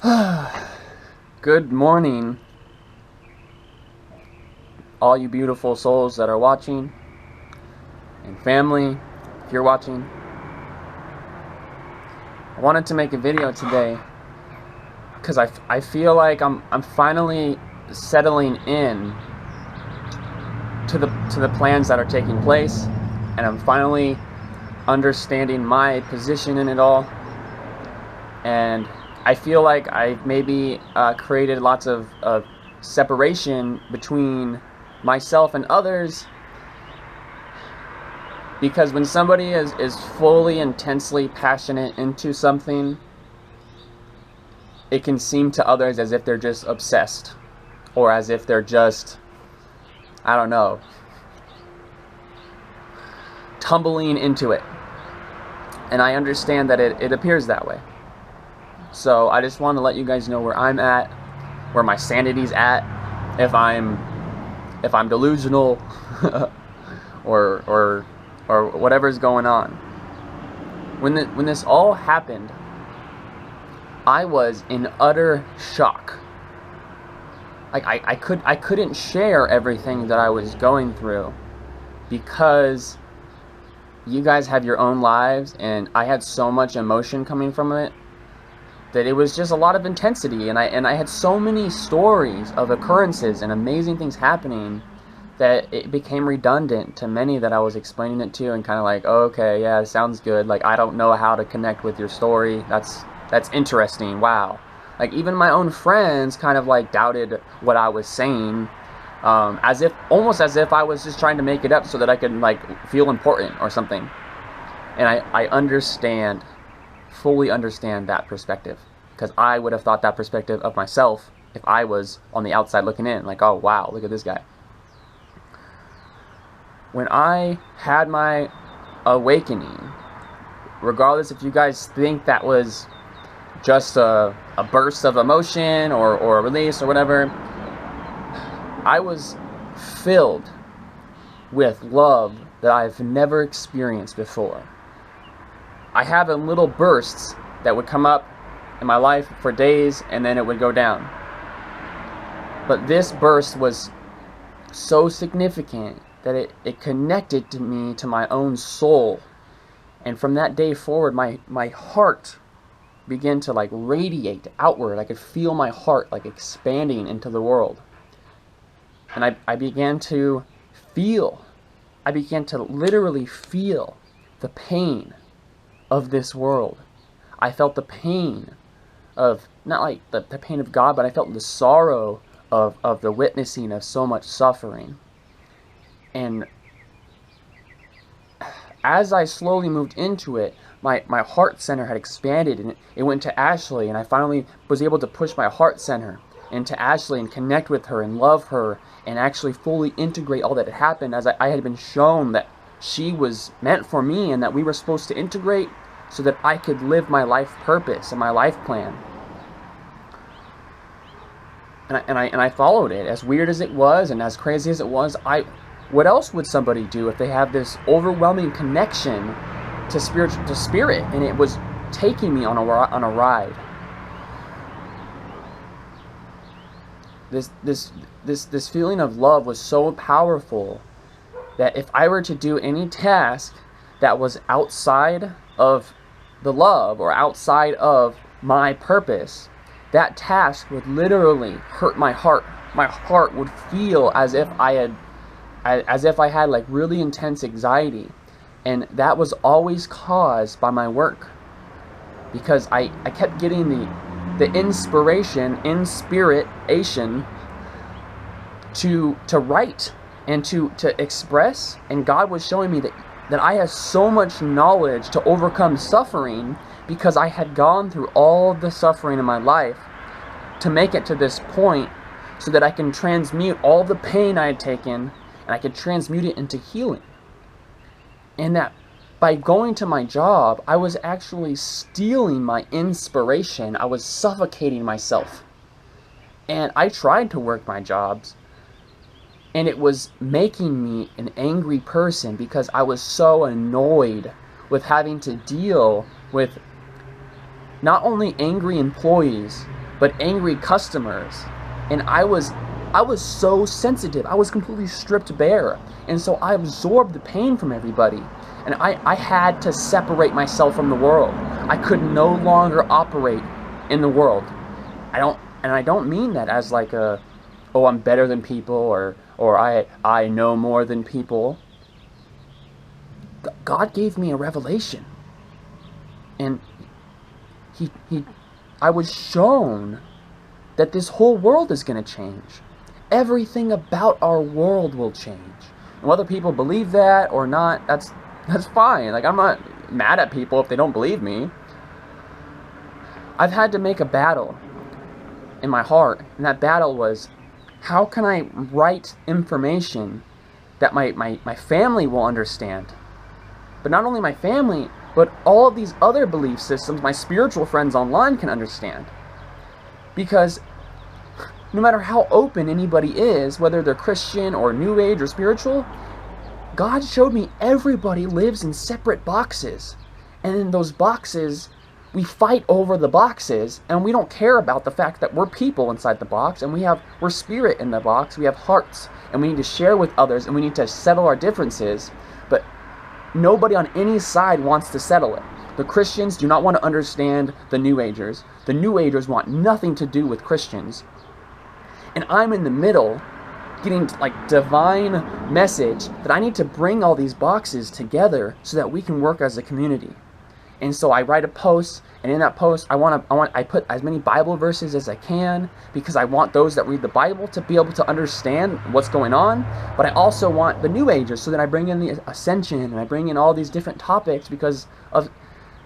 Good morning, all you beautiful souls that are watching, and family, if you're watching. I wanted to make a video today because I feel like I'm finally settling in to the plans that are taking place, and I'm finally understanding my position in it all. And I feel like I've maybe created lots of separation between myself and others, because when somebody is fully, intensely passionate into something, it can seem to others as if they're just obsessed, or as if they're just, I don't know, tumbling into it. And I understand that it appears that way. So I just want to let you guys know where I'm at, where my sanity's at, if I'm delusional, or whatever's going on. When this all happened, I was in utter shock. Like I couldn't share everything that I was going through, because you guys have your own lives, and I had so much emotion coming from it that it was just a lot of intensity, and I had so many stories of occurrences and amazing things happening that it became redundant to many that I was explaining it to, and kind of like, oh, okay, yeah, it sounds good. Like, I don't know how to connect with your story. That's interesting. Wow. Like, even my own friends kind of like doubted what I was saying, almost as if I was just trying to make it up so that I could like feel important or something. And I understand, fully understand that perspective, because I would have thought that perspective of myself if I was on the outside looking in, like, oh wow, look at this guy. When I had my awakening, regardless if you guys think that was just a burst of emotion or a release or whatever, I was filled with love that I've never experienced before. I have in little bursts that would come up in my life for days, and then it would go down. But this burst was so significant that it connected to me, to my own soul. And from that day forward, my heart began to like radiate outward. I could feel my heart like expanding into the world. And I began to literally feel the pain of this world. I felt the pain of, not like the pain of God, but I felt the sorrow of the witnessing of so much suffering. And as I slowly moved into it, my heart center had expanded, and it went to Ashley, and I finally was able to push my heart center into Ashley and connect with her and love her and actually fully integrate all that had happened, as I had been shown that she was meant for me and that we were supposed to integrate so that I could live my life purpose and my life plan. And I followed it, as weird as it was and as crazy as it was. What else would somebody do if they have this overwhelming connection to spirit? And it was taking me on a ride. This feeling of love was so powerful that if I were to do any task that was outside of the love or outside of my purpose, that task would literally hurt my heart. My heart would feel as if I had like really intense anxiety, and that was always caused by my work, because I kept getting the inspiration to write and to express, and God was showing me that I had so much knowledge to overcome suffering, because I had gone through all the suffering in my life to make it to this point, so that I can transmute all the pain I had taken, and I could transmute it into healing. And that by going to my job, I was actually stealing my inspiration. I was suffocating myself. And I tried to work my jobs, and it was making me an angry person, because I was so annoyed with having to deal with not only angry employees, but angry customers. And I was so sensitive. I was completely stripped bare. And so I absorbed the pain from everybody. And I had to separate myself from the world. I could no longer operate in the world. I don't mean that as like a, oh, I'm better than people, or I know more than people. God gave me a revelation. And I was shown that this whole world is going to change. Everything about our world will change. And whether people believe that or not, that's fine. Like, I'm not mad at people if they don't believe me. I've had to make a battle in my heart, and that battle was, how can I write information that my family will understand? But not only my family, but all of these other belief systems my spiritual friends online can understand. Because no matter how open anybody is, whether they're Christian or New Age or spiritual, God showed me everybody lives in separate boxes. And in those boxes, we fight over the boxes, and we don't care about the fact that we're people inside the box, and we're spirit in the box, we have hearts, and we need to share with others, and we need to settle our differences. But nobody on any side wants to settle it. The Christians do not want to understand the New Agers. The New Agers want nothing to do with Christians. And I'm in the middle, getting like divine message that I need to bring all these boxes together so that we can work as a community. And so I write a post, and in that post I put as many Bible verses as I can, because I want those that read the Bible to be able to understand what's going on. But I also want the New Agers, so that I bring in the Ascension, and I bring in all these different topics, because of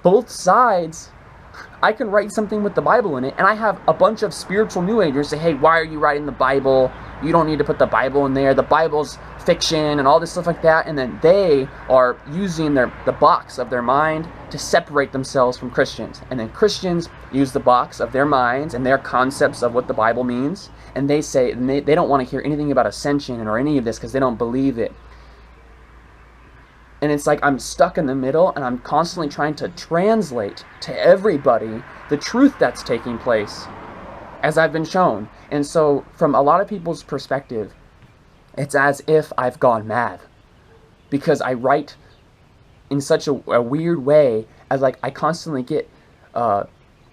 both sides. I can write something with the Bible in it, and I have a bunch of spiritual New Agers say, hey, why are you writing the Bible? You don't need to put the Bible in there. The Bible's fiction and all this stuff like that. And then they are using the box of their mind to separate themselves from Christians. And then Christians use the box of their minds and their concepts of what the Bible means. And they say, and they don't want to hear anything about Ascension or any of this because they don't believe it. And it's like I'm stuck in the middle, and I'm constantly trying to translate to everybody the truth that's taking place as I've been shown. And so from a lot of people's perspective, it's as if I've gone mad, because I write in such a weird way, as like I constantly get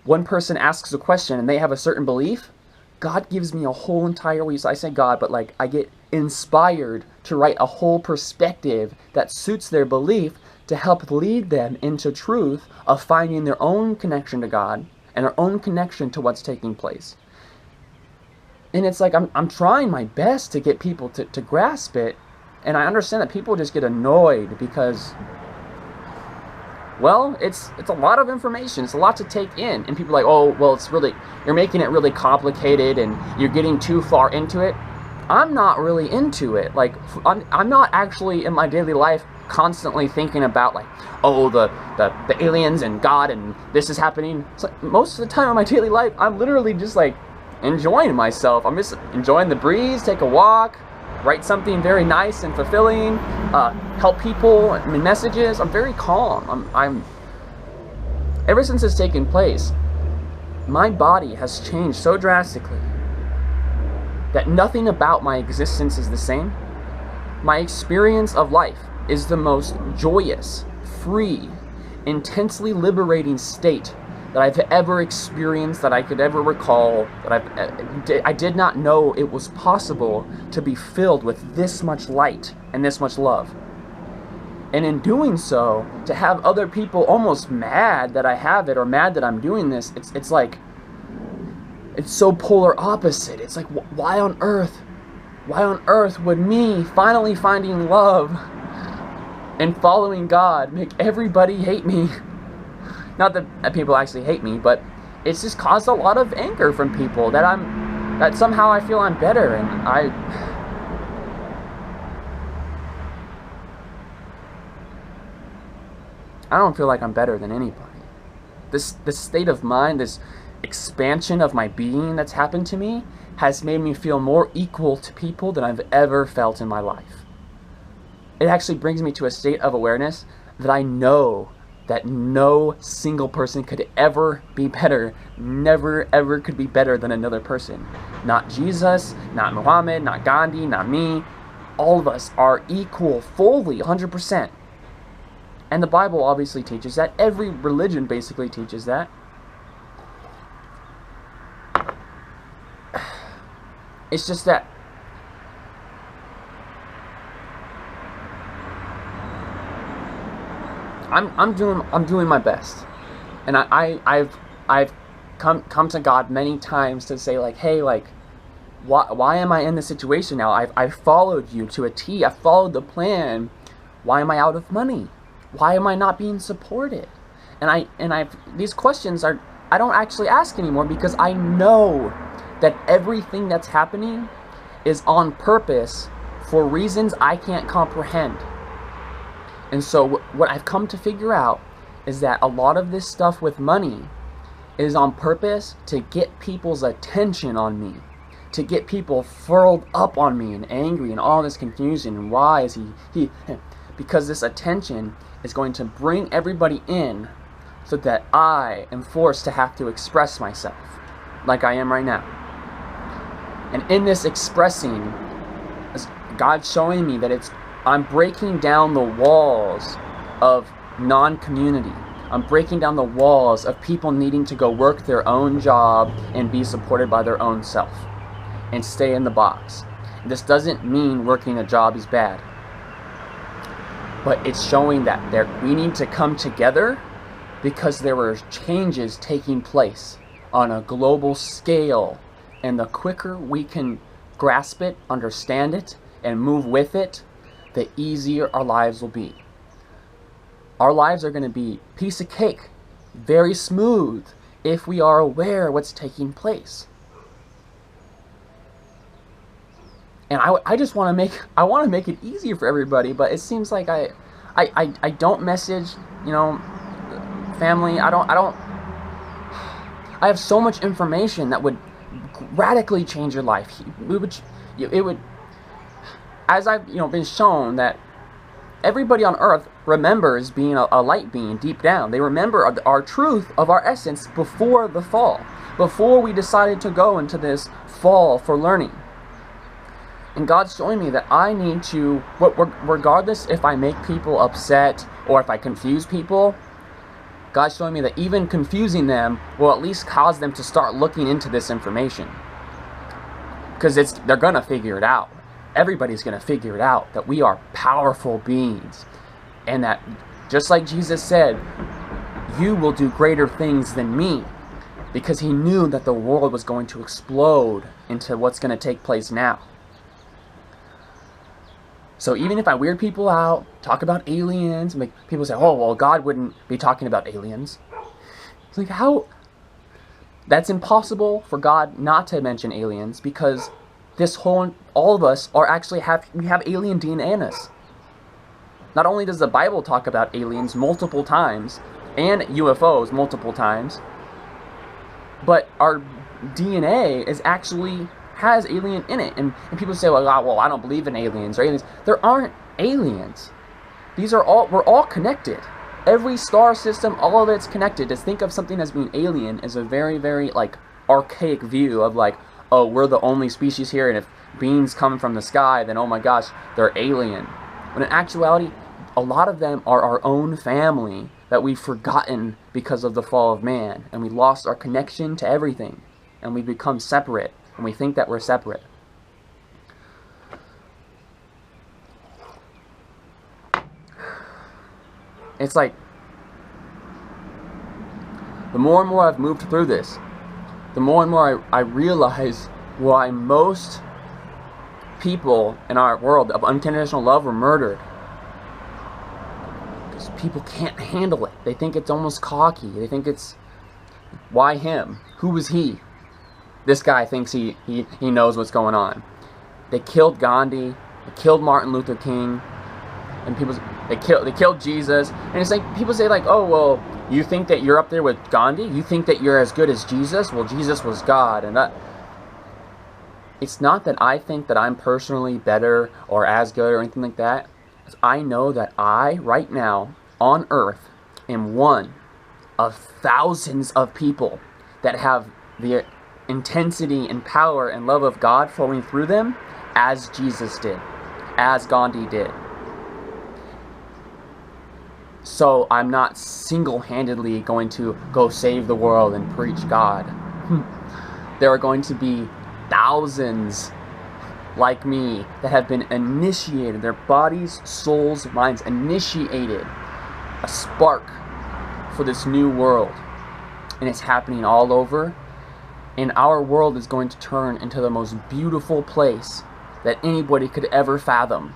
one person asks a question and they have a certain belief. God gives me a whole entire week. So I say God, but like I get inspired to write a whole perspective that suits their belief, to help lead them into truth of finding their own connection to God and their own connection to what's taking place. And it's like I'm trying my best to get people to grasp it, and I understand that people just get annoyed because, well, it's a lot of information. It's a lot to take in. And people are like, oh, well, you're making it really complicated and you're getting too far into it. I'm not really into it. Like, I'm not actually in my daily life constantly thinking about like, oh, the aliens and God and this is happening. It's like most of the time in my daily life, I'm literally just like enjoying myself. I'm just enjoying the breeze, take a walk, write something very nice and fulfilling, help people in messages. I'm very calm. I'm ever since it's taken place, my body has changed so drastically that nothing about my existence is the same. My experience of life is the most joyous, free, intensely liberating state that I've ever experienced, that I could ever recall, that I did not know it was possible to be filled with this much light and this much love. And in doing so, to have other people almost mad that I have it, or mad that I'm doing this, it's like, it's so polar opposite. It's like, why on earth would me finally finding love and following God make everybody hate me? Not that people actually hate me, but it's just caused a lot of anger from people that somehow I feel I'm better, and I don't feel like I'm better than anybody. This state of mind, this expansion of my being that's happened to me, has made me feel more equal to people than I've ever felt in my life. It actually brings me to a state of awareness that I know that no single person could ever be better, never ever could be better than another person. Not Jesus, not Muhammad, not Gandhi, not me. All of us are equal fully, 100%. And the Bible obviously teaches that. Every religion basically teaches that. It's just that I'm doing my best, and I've come to God many times to say, like, hey, like, why am I in this situation now? I've followed you to a T. I followed the plan. Why am I out of money? Why am I not being supported? And these questions I don't actually ask anymore, because I know that everything that's happening is on purpose for reasons I can't comprehend. And so what I've come to figure out is that a lot of this stuff with money is on purpose to get people's attention on me, to get people furled up on me and angry and all this confusion. And why is he because this attention is going to bring everybody in so that I am forced to have to express myself like I am right now. And in this expressing, God's showing me that I'm breaking down the walls of non-community. I'm breaking down the walls of people needing to go work their own job and be supported by their own self and stay in the box. This doesn't mean working a job is bad, but it's showing that we need to come together because there were changes taking place on a global scale. And the quicker we can grasp it, understand it, and move with it, the easier our lives will be. Our lives are going to be piece of cake, very smooth, if we are aware of what's taking place. And I just want to make it easier for everybody, but it seems like I don't message, family. I have so much information that would radically change your life. It would, as I've been shown, that everybody on earth remembers being a light being deep down. They remember our truth of our essence before the fall, before we decided to go into this fall for learning. And God's showing me that I need to, regardless if I make people upset or if I confuse people, God's showing me that even confusing them will at least cause them to start looking into this information. Because they're going to figure it out. Everybody's going to figure it out, that we are powerful beings. And that, just like Jesus said, you will do greater things than me. Because he knew that the world was going to explode into what's going to take place now. So even if I weird people out, talk about aliens, make people say, oh, well, God wouldn't be talking about aliens. It's like, how? That's impossible for God not to mention aliens, because all of us we have alien DNA in us. Not only does the Bible talk about aliens multiple times, and UFOs multiple times, but our DNA has alien in it. And people say, well, I don't believe in aliens or aliens. There aren't aliens. We're all connected. Every star system, all of it's connected. To think of something as being alien is a very, very archaic view of oh, we're the only species here, and if beings come from the sky, then oh my gosh, they're alien. When in actuality, a lot of them are our own family that we've forgotten because of the fall of man, and we lost our connection to everything, and we become separate. And we think that we're separate. It's like, the more and more I've moved through this, the more and more I realize why most people in our world of unconditional love were murdered. Because people can't handle it. They think it's almost cocky. They think it's, why him? Who was he? This guy thinks he knows what's going on. They killed Gandhi. They killed Martin Luther King. And they killed Jesus. And it's like, people say oh, well, you think that you're up there with Gandhi? You think that you're as good as Jesus? Well, Jesus was God. And that, it's not that I think that I'm personally better or as good or anything like that. I know that I, right now, on earth, am one of thousands of people that have the intensity and power and love of God flowing through them as Jesus did, as Gandhi did. So I'm not single-handedly going to go save the world and preach God. There are going to be thousands like me that have been initiated, their bodies, souls, minds, initiated a spark for this new world. And it's happening all over. And our world is going to turn into the most beautiful place that anybody could ever fathom.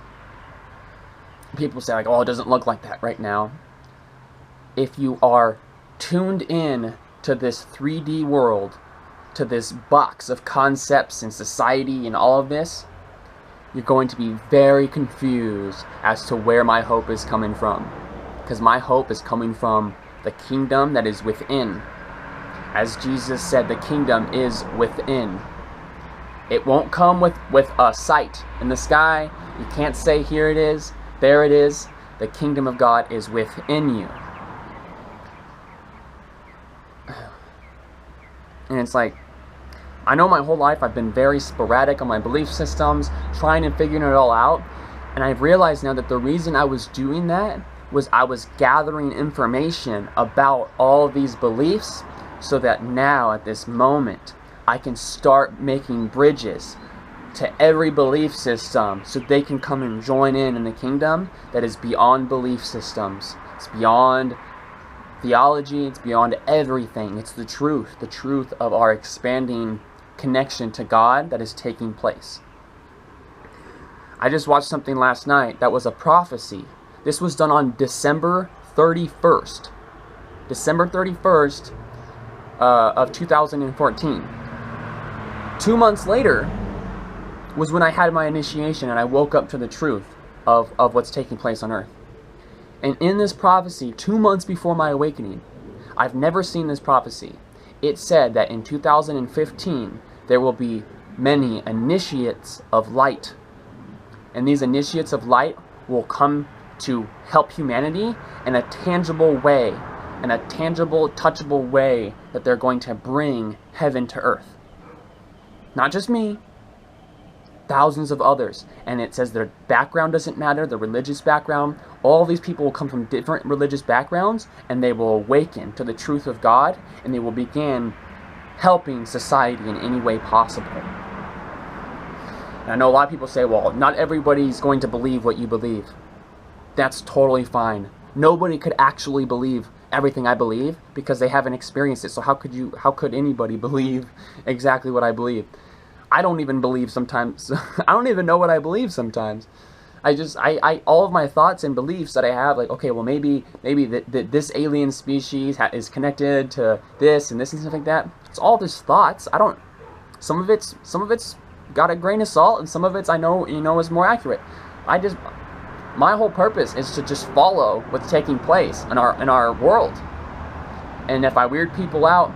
People say, like, oh, it doesn't look like that right now. If you are tuned in to this 3D world, to this box of concepts and society and all of this, you're going to be very confused as to where my hope is coming from. Because my hope is coming from the kingdom that is within. As Jesus said, the kingdom is within. It won't come with a sight in the sky. You can't say, here it is, there it is. The kingdom of God is within you. And it's like, I know my whole life I've been very sporadic on my belief systems, trying and figuring it all out. And I've realized now that the reason I was doing that was I was gathering information about all these beliefs so that now, at this moment, I can start making bridges to every belief system so they can come and join in the kingdom that is beyond belief systems. It's beyond theology, it's beyond everything. It's the truth of our expanding connection to God that is taking place. I just watched something last night that was a prophecy. This was done on December 31st. December 31st of 2014. 2 months later was when I had my initiation and I woke up to the truth of what's taking place on earth. And in this prophecy, 2 months before my awakening, I've never seen this prophecy. It said that in 2015, there will be many initiates of light. And these initiates of light will come to help humanity in a tangible way, in a tangible, touchable way that they're going to bring heaven to earth. Not just me, thousands of others. And it says their background doesn't matter, their religious background. All these people will come from different religious backgrounds, and they will awaken to the truth of God, and they will begin helping society in any way possible. And I know a lot of people say, well, not everybody's going to believe what you believe. That's totally fine. Nobody could actually believe everything I believe because they haven't experienced it. So how could anybody believe exactly what I believe? I don't even believe sometimes. I don't even know what I believe sometimes. I all of my thoughts and beliefs that I have, like, okay, well, maybe this alien species is connected to this and stuff like that. It's all just thoughts. Some of it's got a grain of salt, and some of it's I know is more accurate. My whole purpose is to just follow what's taking place in our world. And if I weird people out,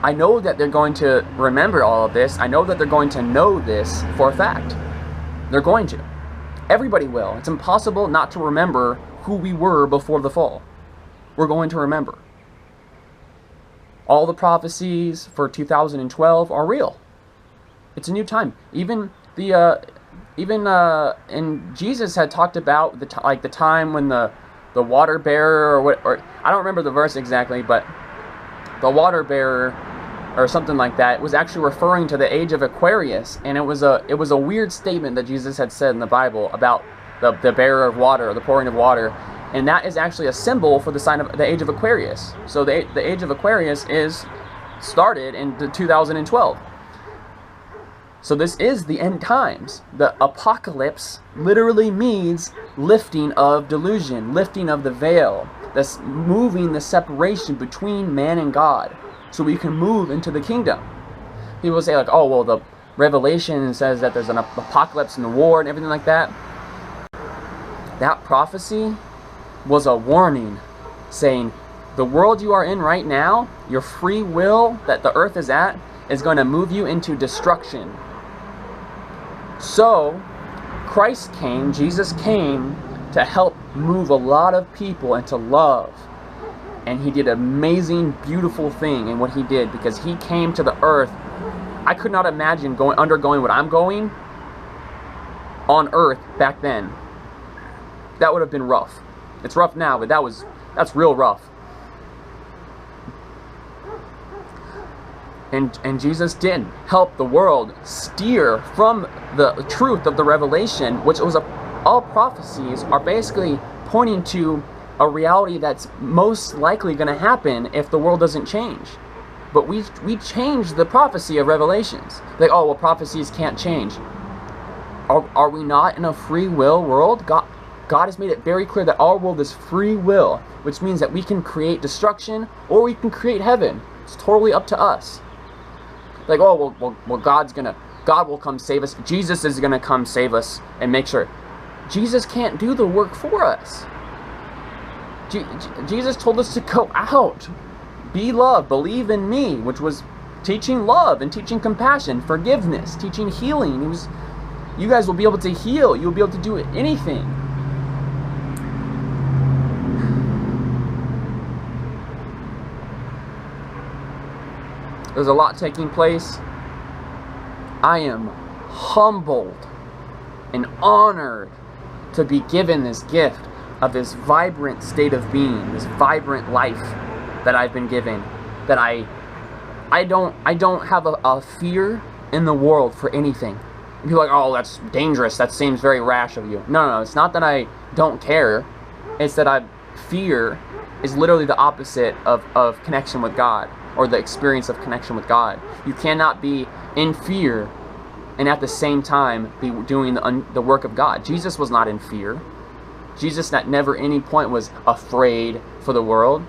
I know that they're going to remember all of this. I know that they're going to know this for a fact. They're going to. Everybody will. It's impossible not to remember who we were before the fall. We're going to remember. All the prophecies for 2012 are real. It's a new time. Even and Jesus had talked about the time when the water bearer or I don't remember the verse exactly, but the water bearer or something like that was actually referring to the Age of Aquarius, and it was a weird statement that Jesus had said in the Bible about the bearer of water, or the pouring of water, and that is actually a symbol for the sign of the Age of Aquarius. So the Age of Aquarius is started in 2012. So this is the end times. The apocalypse literally means lifting of delusion, lifting of the veil, that's moving the separation between man and God, so we can move into the kingdom. People say, like, oh, well, the Revelation says that there's an apocalypse and a war and everything like that. That prophecy was a warning saying, the world you are in right now, your free will that the earth is at, is going to move you into destruction. So, Christ came, Jesus came to help move a lot of people into love, And he did an amazing, beautiful thing in what he did, because he came to the earth. I could not imagine undergoing what I'm going on earth back then. That would have been rough. It's rough now, but that's real rough. And Jesus did help the world steer from the truth of the revelation, which was all prophecies are basically pointing to a reality that's most likely going to happen if the world doesn't change. But we changed the prophecy of Revelations. Like, oh, well, prophecies can't change. Are we not in a free will world? God has made it very clear that our world is free will, which means that we can create destruction or we can create heaven. It's totally up to us. Like, oh, well, God will come save us. Jesus is gonna come save us and make sure. Jesus can't do the work for us. Jesus told us to go out, be love, believe in me, which was teaching love and teaching compassion, forgiveness, teaching healing. You guys will be able to heal. You'll be able to do anything. There's a lot taking place. I am humbled and honored to be given this gift of this vibrant state of being, this vibrant life that I've been given. That I don't have a fear in the world for anything. And people are like, oh, that's dangerous. That seems very rash of you. No, it's not that I don't care. It's that fear is literally the opposite of connection with God, or the experience of connection with God. You cannot be in fear and at the same time be doing the work of God. Jesus was not in fear. Jesus at never any point was afraid for the world.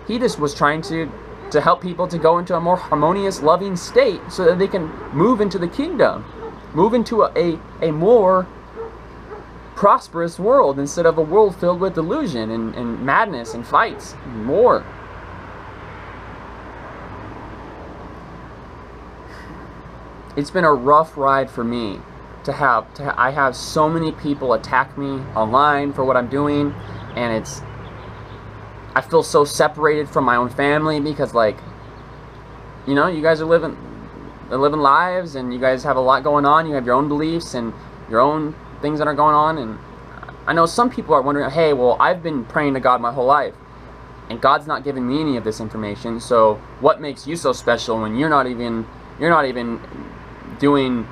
He just was trying to help people to go into a more harmonious, loving state so that they can move into the kingdom, move into a more prosperous world instead of a world filled with delusion and madness and fights and war. It's been a rough ride for me I have so many people attack me online for what I'm doing, and I feel so separated from my own family because, like, you know, you guys are living lives and you guys have a lot going on. You have your own beliefs and your own things that are going on, and I know some people are wondering, hey, well, I've been praying to God my whole life and God's not giving me any of this information, so what makes you so special when you're not even doing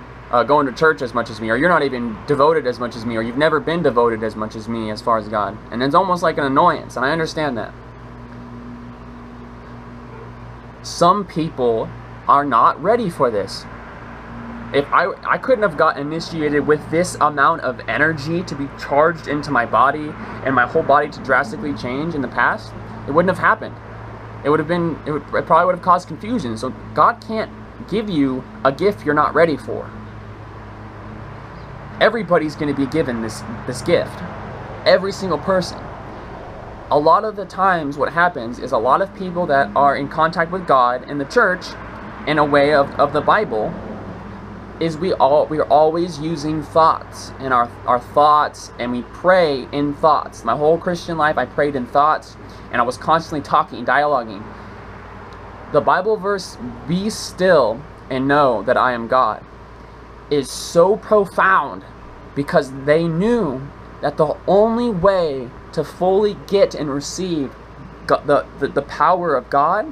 going to church as much as me, or you're not even devoted as much as me, or you've never been devoted as much as me as far as God. And it's almost like an annoyance, and I understand that. Some people are not ready for this. If I couldn't have got initiated with this amount of energy to be charged into my body and my whole body to drastically change in the past, it wouldn't have happened. It probably would have caused confusion. So God can't give you a gift you're not ready for. Everybody's going to be given this gift. Every single person. A lot of the times what happens is a lot of people that are in contact with God in the church in a way of the Bible is we are always using thoughts in our thoughts, and we pray in thoughts. My whole Christian life I prayed in thoughts, and I was constantly talking, dialoguing. The Bible verse, be still and know that I am God, is so profound because they knew that the only way to fully get and receive the power of God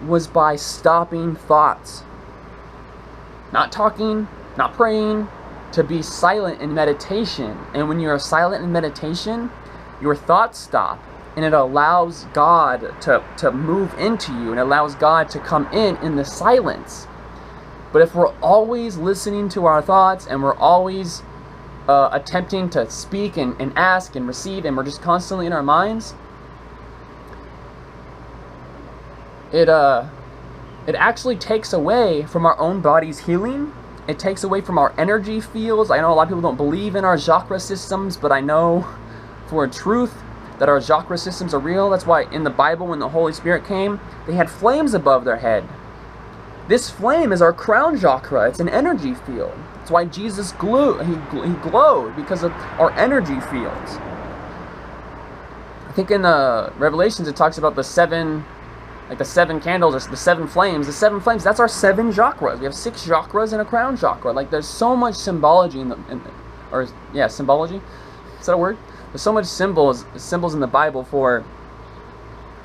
was by stopping thoughts. Not talking, not praying, to be silent in meditation. And when you're silent in meditation, your thoughts stop, and it allows God to move into you, and allows God to come in the silence. But if we're always listening to our thoughts, and we're always attempting to speak and ask and receive, and we're just constantly in our minds, it actually takes away from our own body's healing. It takes away from our energy fields. I know a lot of people don't believe in our chakra systems, but I know for a truth that our chakra systems are real. That's why in the Bible, when the Holy Spirit came, they had flames above their head. This flame is our crown chakra. It's an energy field. That's why Jesus glowed. He glowed because of our energy fields. think in the Revelations it talks about the seven, like the seven candles or the seven flames. The seven flames, that's our seven chakras. We have 6 chakras and a crown chakra. Like there's so much symbology symbology. Is that a word? There's so much symbols in the Bible for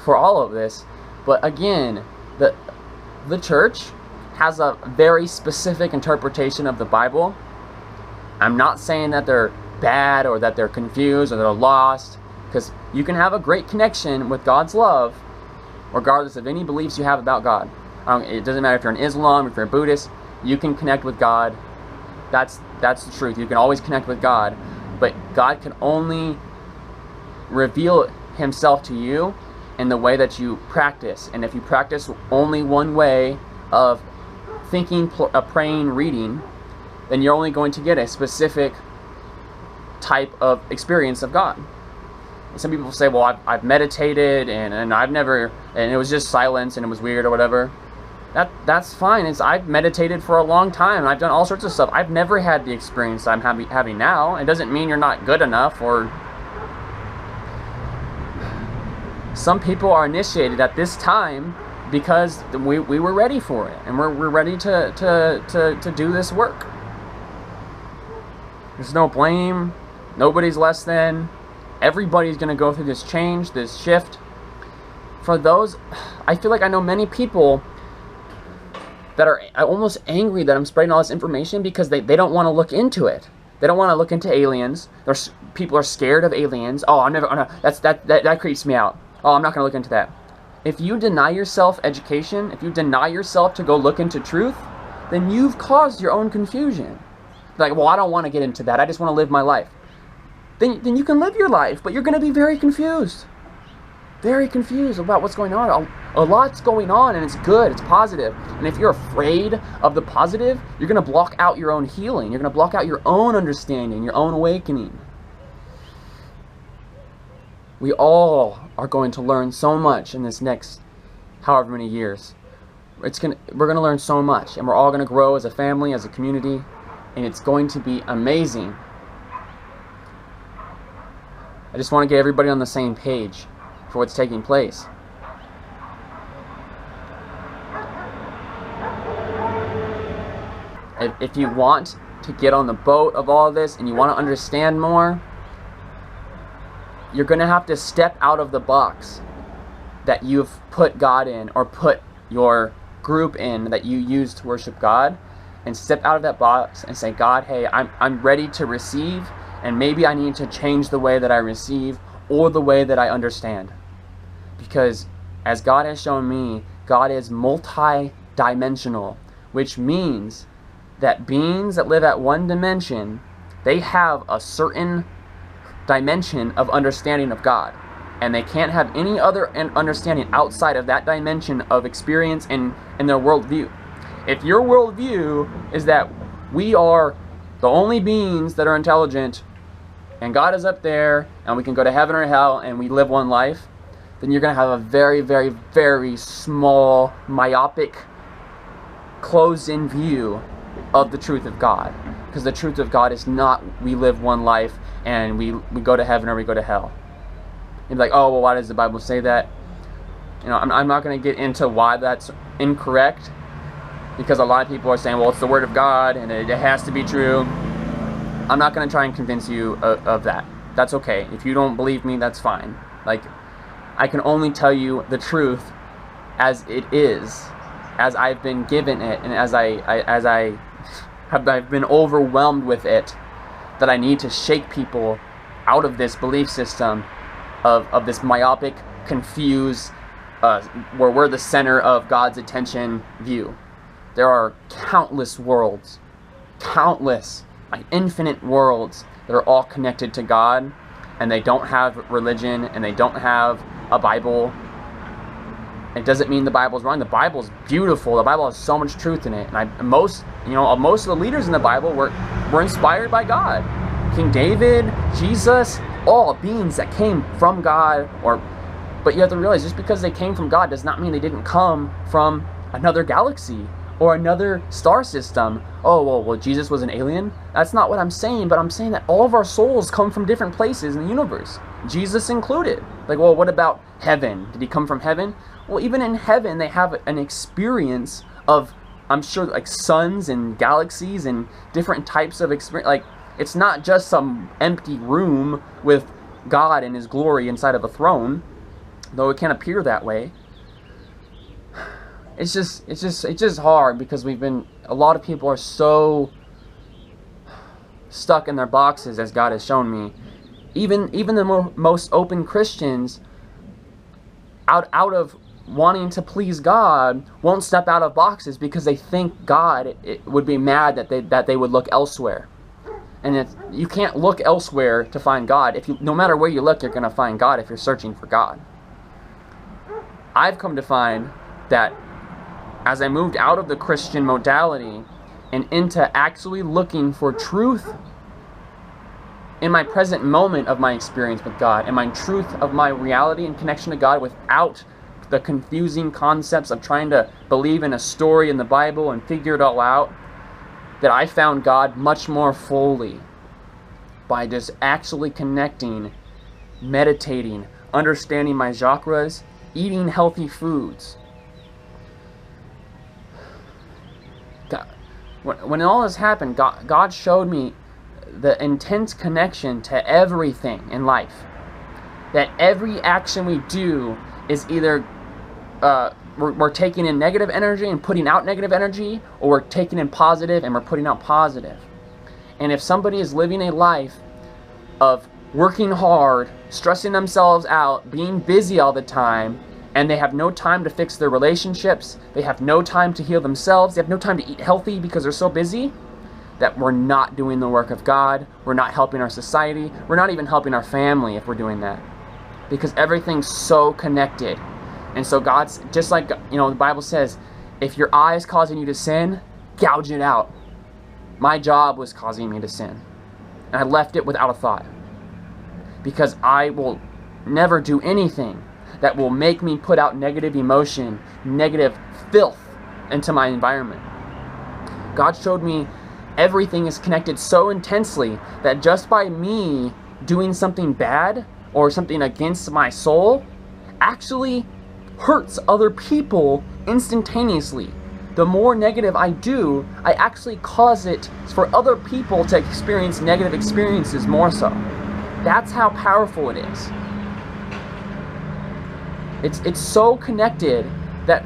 all of this. But again, the church has a very specific interpretation of the Bible. I'm not saying that they're bad or that they're confused or they're lost, because you can have a great connection with God's love regardless of any beliefs you have about God. It doesn't matter if you're an Islam, if you're a Buddhist, you can connect with God. That's the truth. You can always connect with God, but God can only reveal himself to you in the way that you practice. And if you practice only one way of thinking, praying, reading, then you're only going to get a specific type of experience of God. And some people say, well, I've meditated and I've never, and it was just silence and it was weird or whatever. That's fine. I've meditated for a long time and I've done all sorts of stuff. I've never had the experience I'm having now. It doesn't mean you're not good enough. Or some people are initiated at this time because we were ready for it, and we're ready to do this work. There's no blame. Nobody's less than. Everybody's going to go through this change, this shift. For those, I feel like I know many people that are almost angry that I'm spreading all this information because they don't want to look into it. They don't want to look into aliens. People are scared of aliens. Oh, that creeps me out. Oh, I'm not going to look into that. If you deny yourself education, if you deny yourself to go look into truth, then you've caused your own confusion. Like, well, I don't want to get into that. I just want to live my life. Then you can live your life, but you're going to be very confused. Very confused about what's going on. A lot's going on, and it's good. It's positive. And if you're afraid of the positive, you're going to block out your own healing. You're going to block out your own understanding, your own awakening. We all are going to learn so much in this next however many years. We're going to learn so much, and we're all going to grow as a family, as a community, and it's going to be amazing. I just want to get everybody on the same page for what's taking place. If you want to get on the boat of all this and you want to understand more, you're going to have to step out of the box that you've put God in, or put your group in that you use to worship God, and step out of that box and say, God, hey, I'm ready to receive, and maybe I need to change the way that I receive or the way that I understand. Because as God has shown me, God is multi-dimensional, which means that beings that live at one dimension, they have a certain dimension of understanding of God, and they can't have any other understanding outside of that dimension of experience in their worldview. If your worldview is that we are the only beings that are intelligent and God is up there and we can go to heaven or hell and we live one life, then you're going to have a very, very, very small, myopic, closed-in view of the truth of God. Because the truth of God is not we live one life and we go to heaven or we go to hell. You'd be like, oh, well, why does the Bible say that? You know, I'm not going to get into why that's incorrect, because a lot of people are saying, well, it's the Word of God and it has to be true. I'm not going to try and convince you of that. That's okay. If you don't believe me, that's fine. Like, I can only tell you the truth as it is, as I've been given it, and as I've been overwhelmed with it, that I need to shake people out of this belief system of this myopic, confused, where we're the center of God's attention view. There are countless worlds, countless, like infinite worlds that are all connected to God, and they don't have religion, and they don't have a Bible. It doesn't mean the Bible's wrong. The Bible's beautiful. The Bible has so much truth in it. And most of the leaders in the Bible were inspired by God. King David, Jesus, all beings that came from God. But you have to realize, just because they came from God does not mean they didn't come from another galaxy or another star system. Oh, well, Jesus was an alien? That's not what I'm saying, but I'm saying that all of our souls come from different places in the universe, Jesus included. Like, well, what about heaven? Did he come from heaven? Well, even in heaven, they have an experience of, I'm sure, like suns and galaxies and different types of experience. Like, it's not just some empty room with God and his glory inside of a throne, though it can appear that way. It's just hard because a lot of people are so stuck in their boxes, as God has shown me. Even the most open Christians, out of wanting to please God, won't step out of boxes because they think God would be mad that they would look elsewhere. And you can't look elsewhere to find God. No matter where you look, you're going to find God if you're searching for God. I've come to find that as I moved out of the Christian modality and into actually looking for truth in my present moment of my experience with God, and my truth of my reality and connection to God without the confusing concepts of trying to believe in a story in the Bible and figure it all out, that I found God much more fully by just actually connecting, meditating, understanding my chakras, eating healthy foods. God, when all this happened, God showed me the intense connection to everything in life. That every action we do is either we're taking in negative energy and putting out negative energy, or we're taking in positive and we're putting out positive. And if somebody is living a life of working hard, stressing themselves out, being busy all the time, and they have no time to fix their relationships, they have no time to heal themselves, they have no time to eat healthy because they're so busy, that we're not doing the work of God, we're not helping our society, we're not even helping our family if we're doing that. Because everything's so connected. And so God's, just like, the Bible says, if your eye is causing you to sin, gouge it out. My job was causing me to sin. And I left it without a thought. Because I will never do anything that will make me put out negative emotion, negative filth into my environment. God showed me everything is connected so intensely that just by me doing something bad or something against my soul actually hurts other people instantaneously. The more negative I do, I actually cause it for other people to experience negative experiences more so. That's how powerful it is. It's so connected that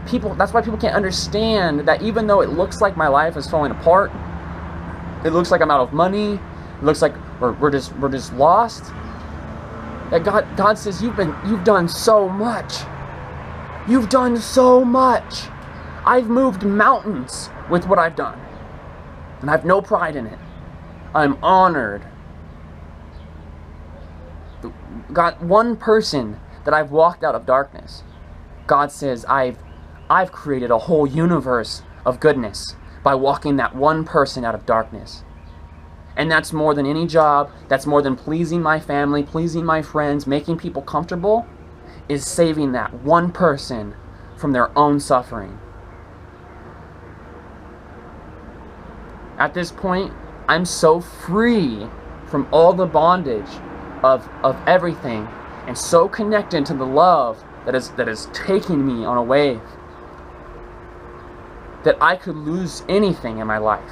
people, that's why people can't understand that even though it looks like my life is falling apart, it looks like I'm out of money, it looks like we're just lost, that God says you've done so much. You've done so much. I've moved mountains with what I've done. And I have no pride in it. I'm honored. God, one person that I've walked out of darkness, God says I've created a whole universe of goodness by walking that one person out of darkness. And that's more than any job, that's more than pleasing my family, pleasing my friends, making people comfortable, is saving that one person from their own suffering. At this point, I'm so free from all the bondage of everything, and so connected to the love that is taking me on a wave, that I could lose anything in my life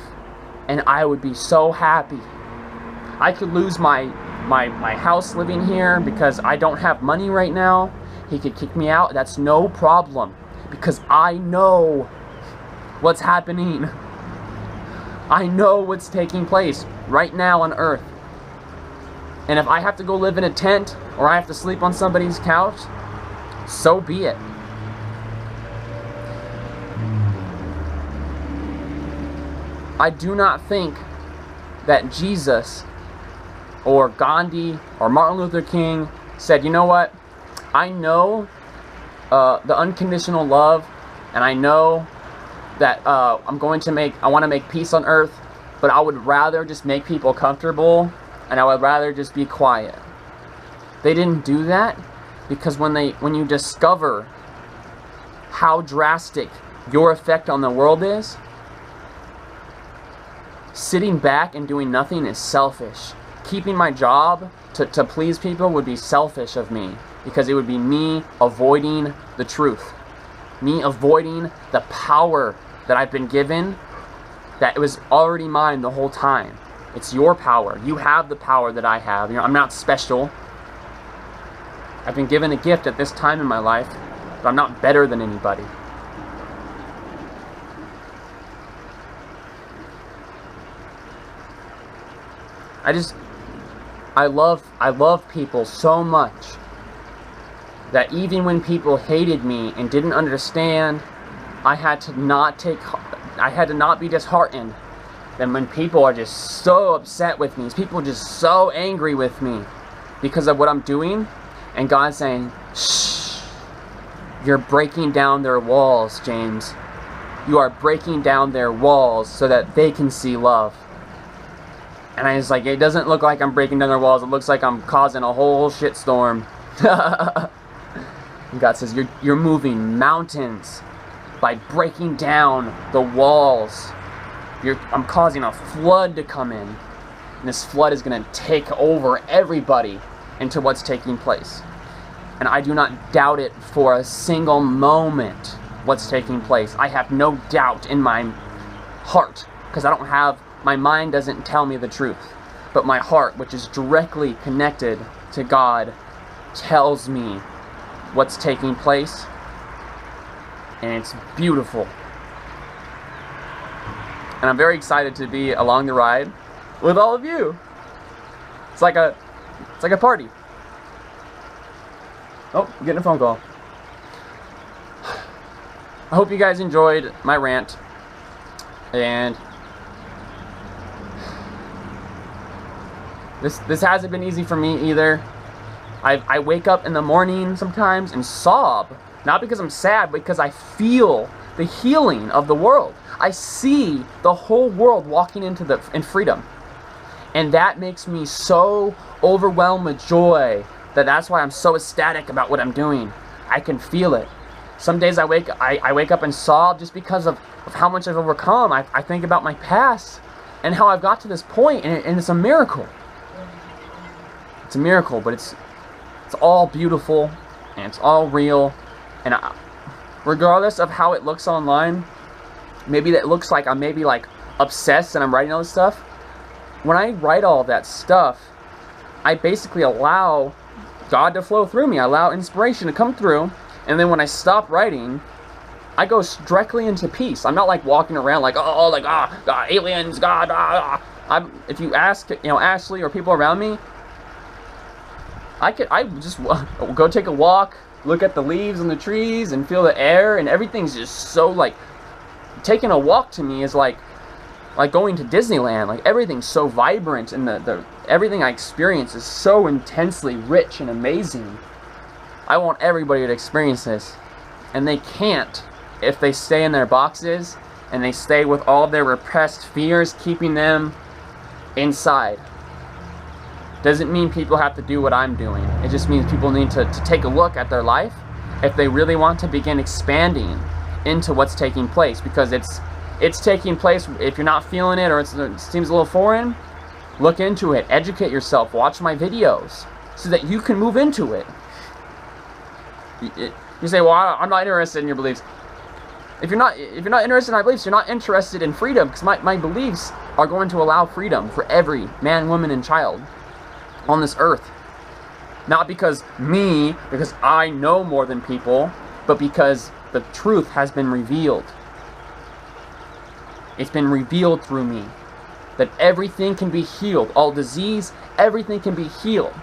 and I would be so happy. I could lose my house living here because I don't have money right now. He could kick me out. That's no problem, because I know what's happening. I know what's taking place right now on earth. And if I have to go live in a tent or I have to sleep on somebody's couch, so be it. I do not think that Jesus or Gandhi or Martin Luther King said, you know what, I know the unconditional love, and I know that I want to make peace on earth, but I would rather just make people comfortable, and I would rather just be quiet. They didn't do that because when you discover how drastic your effect on the world is, sitting back and doing nothing is selfish. Keeping my job to please people would be selfish of me, because it would be me avoiding the truth, me avoiding the power that I've been given, that it was already mine the whole time. It's your power. You have the power that I have. You know, I'm not special. I've been given a gift at this time in my life, but I'm not better than anybody. I love people so much that even when people hated me and didn't understand, I had to not be disheartened. Then when people are just so upset with me, people are just so angry with me because of what I'm doing, and God's saying, shh, you're breaking down their walls, James. You are breaking down their walls so that they can see love. And I was like, it doesn't look like I'm breaking down their walls. It looks like I'm causing a whole shitstorm. And God says, you're moving mountains by breaking down the walls. I'm causing a flood to come in. And this flood is going to take over everybody into what's taking place. And I do not doubt it for a single moment what's taking place. I have no doubt in my heart, because my mind doesn't tell me the truth. But my heart, which is directly connected to God, tells me what's taking place. And it's beautiful. And I'm very excited to be along the ride with all of you. It's like a party. Oh, I'm getting a phone call. I hope you guys enjoyed my rant. And this hasn't been easy for me either. I wake up in the morning sometimes and sob. Not because I'm sad, but because I feel the healing of the world. I see the whole world walking in freedom. And that makes me so overwhelmed with joy that's why I'm so ecstatic about what I'm doing. I can feel it. Some days I wake up and sob just because of how much I've overcome. I think about my past and how I've got to this point, and it's a miracle. It's a miracle, but it's all beautiful and it's all real. And regardless of how it looks online, maybe that looks like I'm maybe like obsessed and I'm writing all this stuff. When I write all that stuff, I basically allow God to flow through me. I allow inspiration to come through. And then when I stop writing, I go directly into peace. I'm not like walking around like, God, aliens, God, if you ask, Ashley or people around me, I just go take a walk, look at the leaves on the trees and feel the air, and everything's just so like, taking a walk to me is like going to Disneyland. Like, everything's so vibrant, and the everything I experience is so intensely rich and amazing. I want everybody to experience this, and they can't if they stay in their boxes and they stay with all their repressed fears keeping them inside. Doesn't mean people have to do what I'm doing. It just means people need to take a look at their life if they really want to begin expanding into what's taking place, because it's taking place. If you're not feeling it, or it seems a little foreign, look into it, educate yourself, watch my videos so that you can move into it. You say, well, I'm not interested in your beliefs. If you're not interested in my beliefs, you're not interested in freedom, because my beliefs are going to allow freedom for every man, woman, and child on this earth. Not because I know more than people, but because the truth has been revealed. It's been revealed through me that everything can be healed. All disease, everything can be healed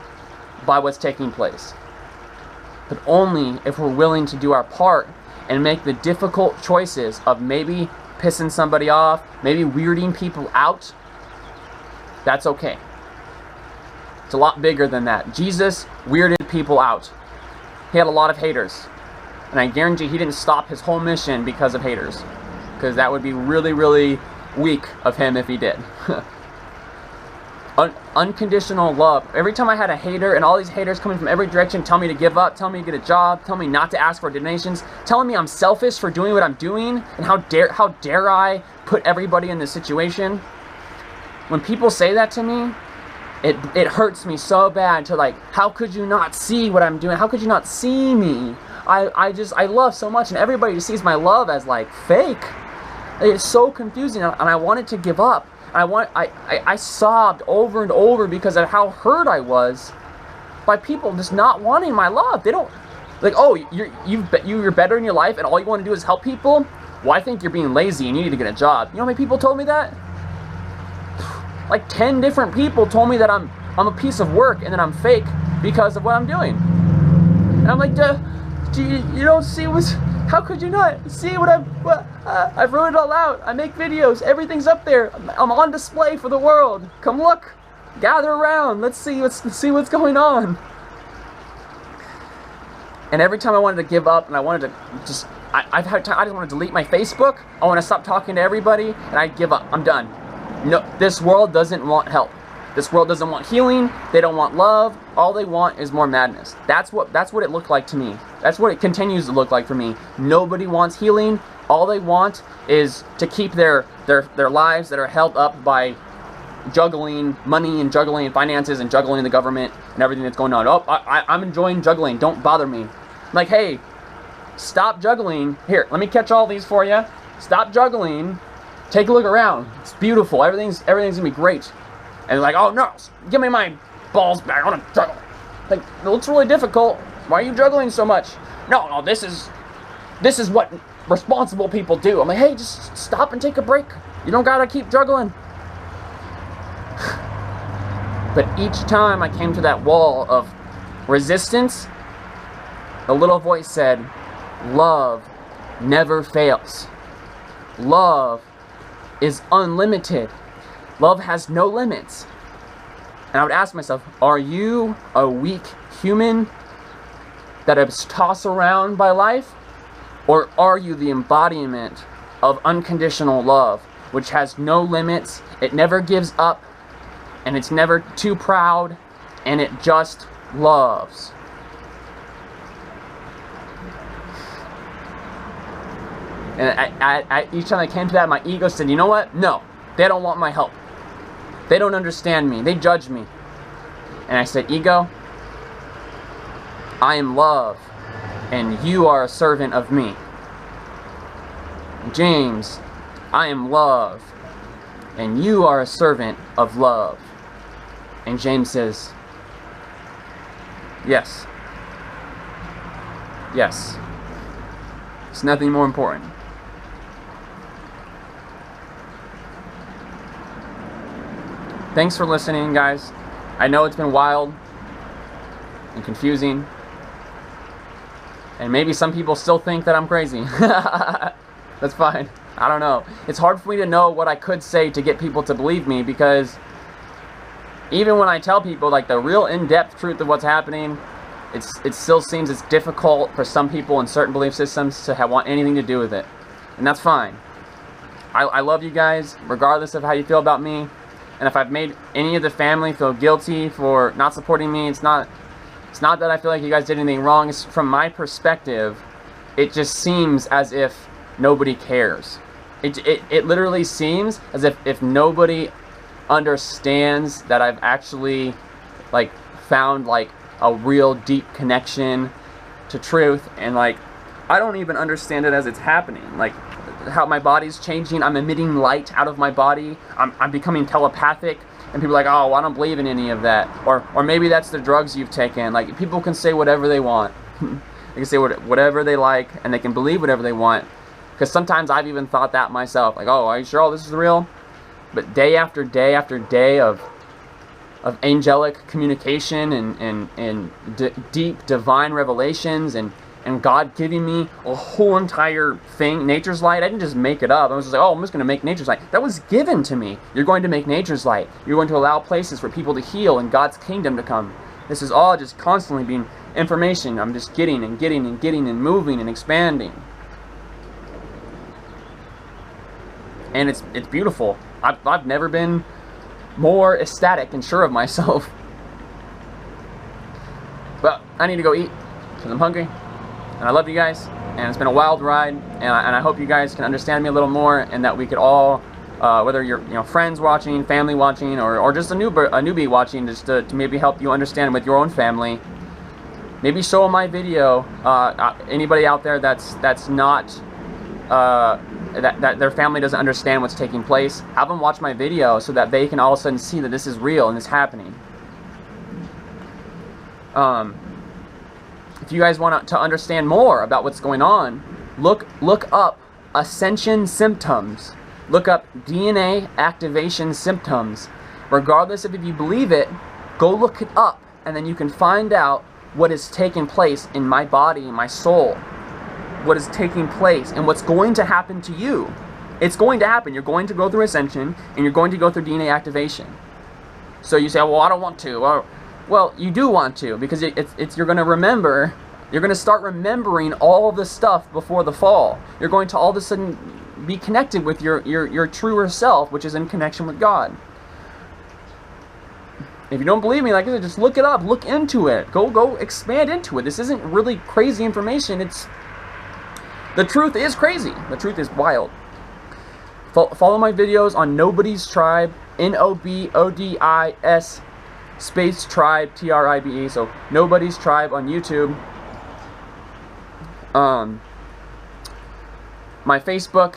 by what's taking place. But only if we're willing to do our part and make the difficult choices of maybe pissing somebody off, maybe weirding people out. That's okay. It's a lot bigger than that. Jesus weirded people out. He had a lot of haters. And I guarantee he didn't stop his whole mission because of haters. Because that would be really, really weak of him if he did. Unconditional love. Every time I had a hater, and all these haters coming from every direction, telling me to give up, telling me to get a job, telling me not to ask for donations, telling me I'm selfish for doing what I'm doing, and how dare I put everybody in this situation. When people say that to me, it hurts me so bad to like, how could you not see what I'm doing? How could you not see me? I love so much, and everybody just sees my love as like fake. It's so confusing, and I wanted to give up. I sobbed over and over because of how hurt I was by people just not wanting my love. They don't, like, oh, you're better in your life and all you want to do is help people? Well, I think you're being lazy and you need to get a job. You know how many people told me that? Like 10 different people told me that I'm a piece of work and that I'm fake because of what I'm doing. And I'm like, you don't see what's, how could you not see what I've wrote it all out. I make videos, everything's up there. I'm on display for the world. Come look, gather around, let's see what's going on. And every time I wanted to give up and I wanted to just, I just want to delete my Facebook. I want to stop talking to everybody and I give up. I'm done. No, this world doesn't want help. This world doesn't want healing. They don't want love. All they want is more madness. That's what it looked like to me. That's what it continues to look like for me. Nobody wants healing. All they want is to keep their lives that are held up by juggling money and juggling finances and juggling the government and everything that's going on. Oh, I'm enjoying juggling. Don't bother me. I'm like, hey, stop juggling. Here, let me catch all these for you. Stop juggling. Take a look around. It's beautiful. Everything's gonna be great. And like, oh no, give me my balls back. I want to juggle. Like, it looks really difficult. Why are you juggling so much? No, this is what responsible people do. I'm like, hey, just stop and take a break. You don't gotta keep juggling. But each time I came to that wall of resistance, the little voice said, love never fails. Love is unlimited. Love has no limits. And I would ask myself, are you a weak human that is tossed around by life? Or are you the embodiment of unconditional love, which has no limits, it never gives up, and it's never too proud, and it just loves? And each time I came to that, my ego said, you know what? No, they don't want my help. They don't understand me. They judge me. And I said, ego, I am love, and you are a servant of me. James, I am love, and you are a servant of love. And James says, yes. Yes. It's nothing more important. Thanks for listening, guys. I know it's been wild and confusing. And maybe some people still think that I'm crazy. That's fine. I don't know. It's hard for me to know what I could say to get people to believe me, because even when I tell people like the real in-depth truth of what's happening, it still seems it's difficult for some people in certain belief systems to want anything to do with it. And that's fine. I love you guys, regardless of how you feel about me. And if I've made any of the family feel guilty for not supporting me, it's not that I feel like you guys did anything wrong. It's from my perspective, it just seems as if nobody cares. It literally seems as if nobody understands that I've actually like found like a real deep connection to truth, and like I don't even understand it as it's happening. Like how my body's changing, I'm emitting light out of my body, I'm becoming telepathic, and people are like, oh, I don't believe in any of that, or maybe that's the drugs you've taken. Like, people can say whatever they want. They can say whatever they like, and they can believe whatever they want, because sometimes I've even thought that myself, like, oh, are you sure all this is real? But day after day after day of angelic communication and deep divine revelations and God giving me a whole entire thing, nature's light. I didn't just make it up. I was just like, oh, I'm just going to make nature's light. That was given to me. You're going to make nature's light. You're going to allow places for people to heal and God's kingdom to come. This is all just constantly being information. I'm just getting and getting and getting and moving and expanding. And it's beautiful. I've never been more ecstatic and sure of myself. But I need to go eat because I'm hungry. And I love you guys, and it's been a wild ride, and I hope you guys can understand me a little more, and that we could all whether you're friends watching, family watching, or just a newbie watching, just to maybe help you understand with your own family. Maybe show them my video. Anybody out there that's not that their family doesn't understand what's taking place, have them watch my video so that they can all of a sudden see that this is real and it's happening. If you guys want to understand more about what's going on, look up Ascension symptoms. Look up DNA activation symptoms. Regardless of if you believe it, go look it up, and then you can find out what is taking place in my body, my soul. What is taking place and what's going to happen to you. It's going to happen. You're going to go through Ascension, and you're going to go through DNA activation. So you say, well, I don't want to. Well, you do want to, because you're going to remember. You're going to start remembering all of the stuff before the fall. You're going to all of a sudden be connected with your truer self, which is in connection with God. If you don't believe me, like I said, just look it up, look into it, go expand into it. This isn't really crazy information. The truth is crazy. The truth is wild. Follow my videos on Nobody's Tribe, NOBODIS space tribe, TRIBE. So Nobody's Tribe on YouTube. My Facebook,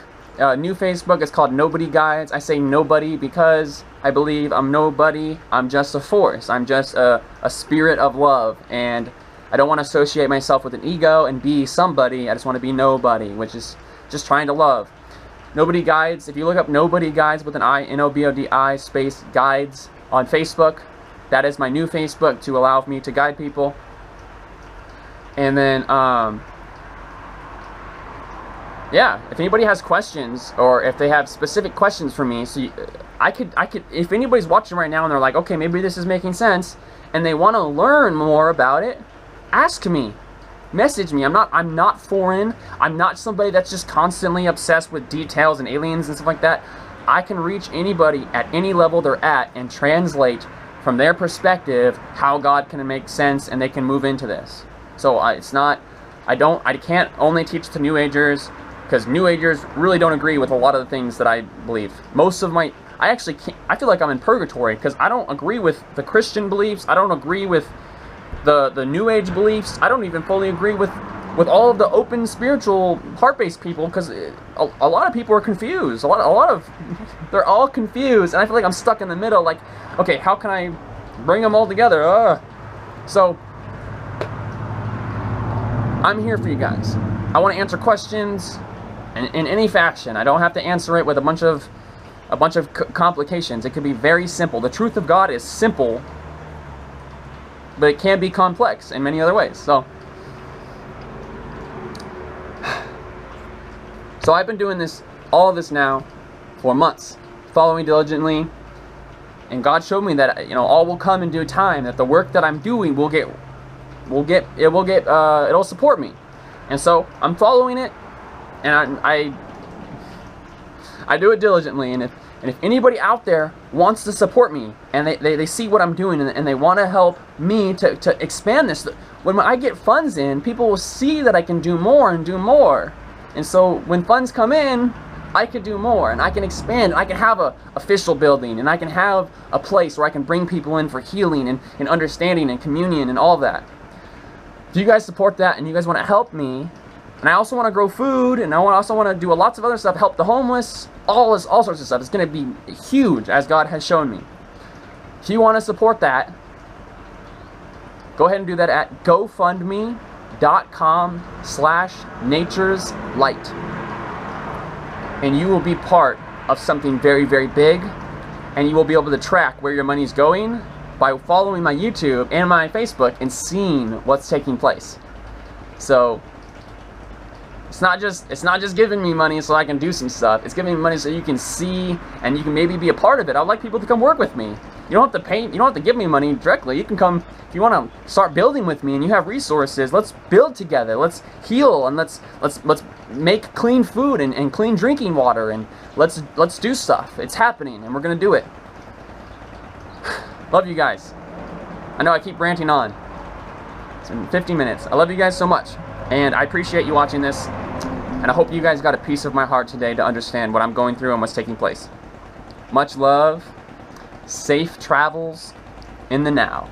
new Facebook is called Nobody Guides. I say nobody because I believe I'm nobody. I'm just a force. I'm just a spirit of love, and I don't want to associate myself with an ego and be somebody. I just want to be nobody, which is just trying to love. Nobody Guides. If you look up Nobody Guides with an I, NOBODI space guides on Facebook, that is my new Facebook to allow me to guide people. And then yeah, if anybody has questions, or if they have specific questions for me, so I could, if anybody's watching right now and they're like, okay, maybe this is making sense, and they want to learn more about it, ask me, message me. I'm not foreign. I'm not somebody that's just constantly obsessed with details and aliens and stuff like that. I can reach anybody at any level they're at and translate from their perspective how God can make sense, and they can move into this. So I can't only teach to New Agers, because New Agers really don't agree with a lot of the things that I believe. I feel like I'm in purgatory, because I don't agree with the Christian beliefs. I don't agree with the New Age beliefs. I don't even fully agree with all of the open spiritual heart-based people, because a lot of people are confused. They're all confused, and I feel like I'm stuck in the middle. Like, okay, how can I bring them all together? So I'm here for you guys. I want to answer questions in any fashion. I don't have to answer it with a bunch of complications. It could be very simple. The truth of God is simple, but it can be complex in many other ways. So I've been doing all of this now for months, following diligently, and God showed me that all will come in due time. That the work that I'm doing it'll support me, and so I'm following it, and I do it diligently. And if anybody out there wants to support me, and they see what I'm doing, and they want to help me to expand this, when I get funds in, people will see that I can do more and do more. And so when funds come in, I can do more, and I can expand. I can have a official building, and I can have a place where I can bring people in for healing and understanding and communion and all that. If you guys support that, and you guys want to help me, and I also want to grow food, and I also want to do lots of other stuff, help the homeless, all sorts of stuff. It's going to be huge, as God has shown me. If you want to support that, go ahead and do that at gofundme.com/natureslight. And you will be part of something very, very big, and you will be able to track where your money's going by following my YouTube and my Facebook and seeing what's taking place. So it's not just giving me money so I can do some stuff. It's giving me money so you can see, and you can maybe be a part of it. I'd like people to come work with me. You don't have to pay. You don't have to give me money directly. You can come if you want to start building with me, and you have resources. Let's build together. Let's heal, and let's make clean food and clean drinking water, and let's do stuff. It's happening, and we're gonna do it. Love you guys. I know I keep ranting on. It's been 50 minutes. I love you guys so much, and I appreciate you watching this, and I hope you guys got a piece of my heart today to understand what I'm going through and what's taking place. Much love. Safe travels in the now.